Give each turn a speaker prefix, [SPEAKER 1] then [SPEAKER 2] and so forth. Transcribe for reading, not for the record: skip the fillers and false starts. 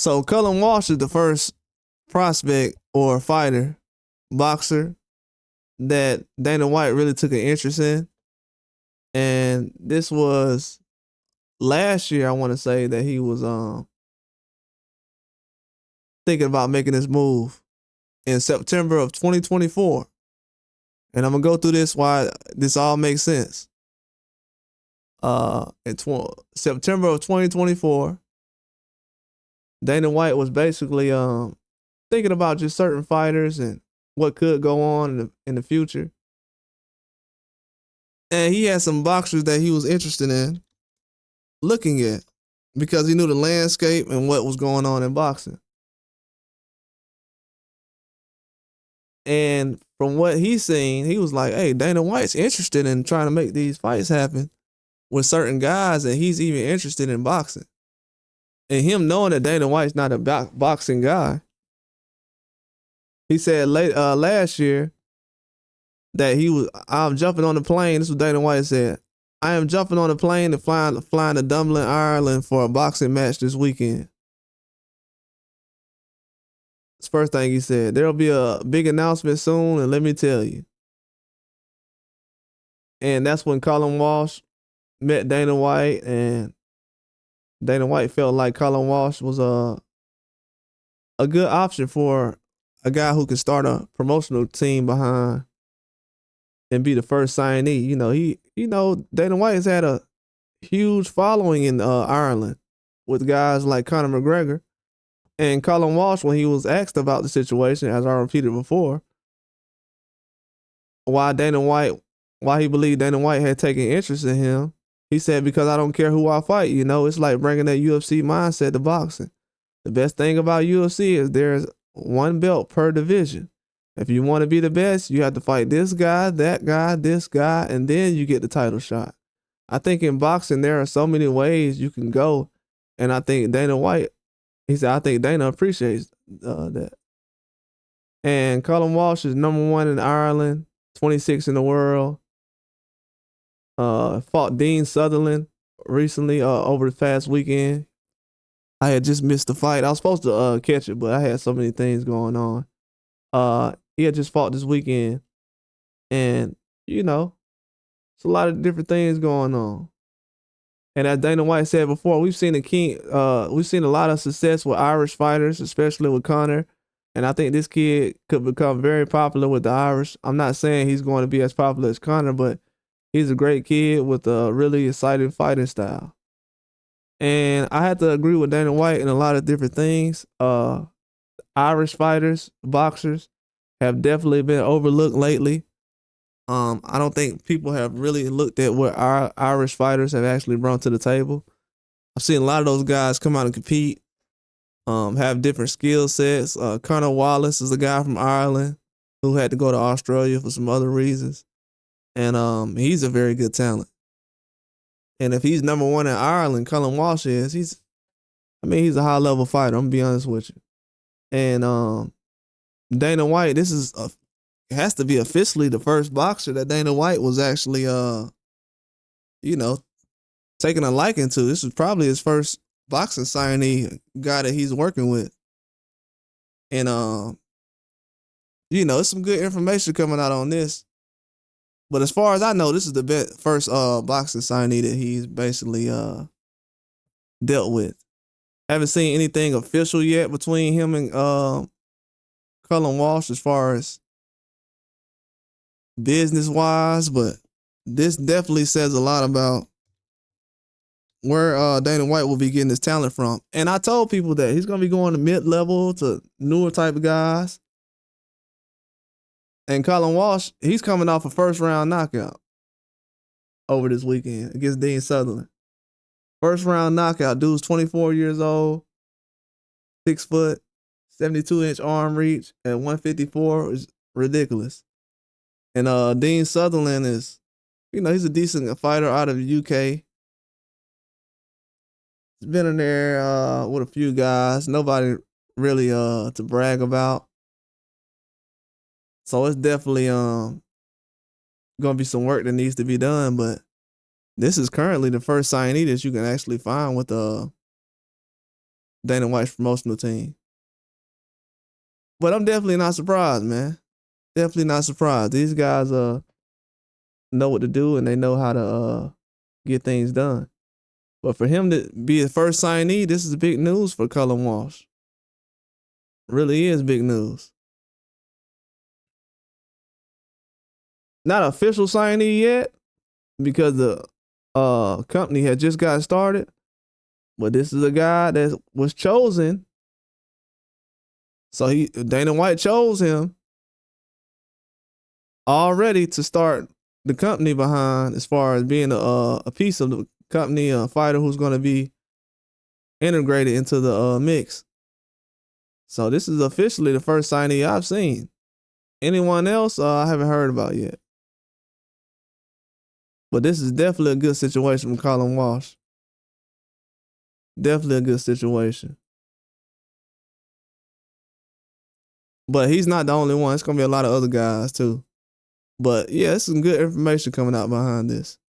[SPEAKER 1] So Cullen Walsh is the first prospect or fighter, boxer that Dana White really took an interest in. And this was last year, I want to say, that he was thinking about making this move in September of 2024. And I'm gonna go through this why this all makes sense. In September of 2024, Dana White was basically thinking about just certain fighters and what could go on in the future. And he had some boxers that he was interested in looking at because he knew the landscape and what was going on in boxing. And from what he's seen, he was like, hey, Dana White's interested in trying to make these fights happen with certain guys, and he's even interested in boxing. And him knowing that Dana White's not a boxing guy, he said last year that I'm jumping on the plane. This is what Dana White said. I am jumping on a plane and flying to Dublin, Ireland for a boxing match this weekend. That's the first thing he said. There'll be a big announcement soon, and let me tell you. And that's when Cullen Walsh met Dana White, and Dana White felt like Cullen Walsh was a good option for a guy who could start a promotional team behind and be the first signee. Dana White has had a huge following in Ireland with guys like Conor McGregor. And Cullen Walsh, when he was asked about the situation, as I repeated before, why he believed Dana White had taken interest in him, he said, because I don't care who I fight. It's like bringing that UFC mindset to boxing. The best thing about UFC is there's one belt per division. If you want to be the best, you have to fight this guy, that guy, this guy, and then you get the title shot. I think in boxing, there are so many ways you can go. And I think Dana White, he said, I think Dana appreciates that. And Cullen Walsh is number 1 in Ireland, 26 in the world. Fought Dean Sutherland recently over the past weekend. I had just missed the fight. I was supposed to catch it, but I had so many things going on. He had just fought this weekend. And, it's a lot of different things going on. And as Dana White said before, we've seen a lot of success with Irish fighters, especially with Conor. And I think this kid could become very popular with the Irish. I'm not saying he's going to be as popular as Conor, but he's a great kid with a really exciting fighting style. And I had to agree with Dana White in a lot of different things. Irish fighters, boxers, have definitely been overlooked lately. I don't think people have really looked at what our Irish fighters have actually brought to the table. I've seen a lot of those guys come out and compete, have different skill sets. Conor Wallace is a guy from Ireland who had to go to Australia for some other reasons. And he's a very good talent. And if he's number 1 in Ireland, Cullen Walsh is, he's a high-level fighter. I'm going to be honest with you. And Dana White, it has to be officially the first boxer that Dana White was actually, taking a liking to. This is probably his first boxing signee guy that he's working with. And, there's some good information coming out on this. But as far as I know, this is the first boxing signee that he's basically dealt with. Haven't seen anything official yet between him and Cullen Walsh as far as business-wise, but this definitely says a lot about where Dana White will be getting his talent from. And I told people that he's going to be going to mid-level to newer type of guys. And Cullen Walsh, he's coming off a first-round knockout over this weekend against Dean Sutherland. First-round knockout. Dude's 24 years old, 6 foot, 72-inch arm reach at 154 is ridiculous. And Dean Sutherland is, he's a decent fighter out of the UK. He's been in there with a few guys. Nobody really to brag about. So it's definitely gonna be some work that needs to be done, but this is currently the first signee that you can actually find with Dana White's promotional team. But I'm definitely not surprised, man. Definitely not surprised. These guys know what to do and they know how to get things done. But for him to be the first signee, this is big news for Cullen Walsh. Really is big news. Not official signee yet because the company had just got started. But this is a guy that was chosen. So Dana White chose him already to start the company behind, as far as being a piece of the company, a fighter who's going to be integrated into the mix. So this is officially the first signee I've seen. Anyone else I haven't heard about yet. But this is definitely a good situation for Cullen Walsh. Definitely a good situation. But he's not the only one. It's going to be a lot of other guys too. But yeah, it's some good information coming out behind this.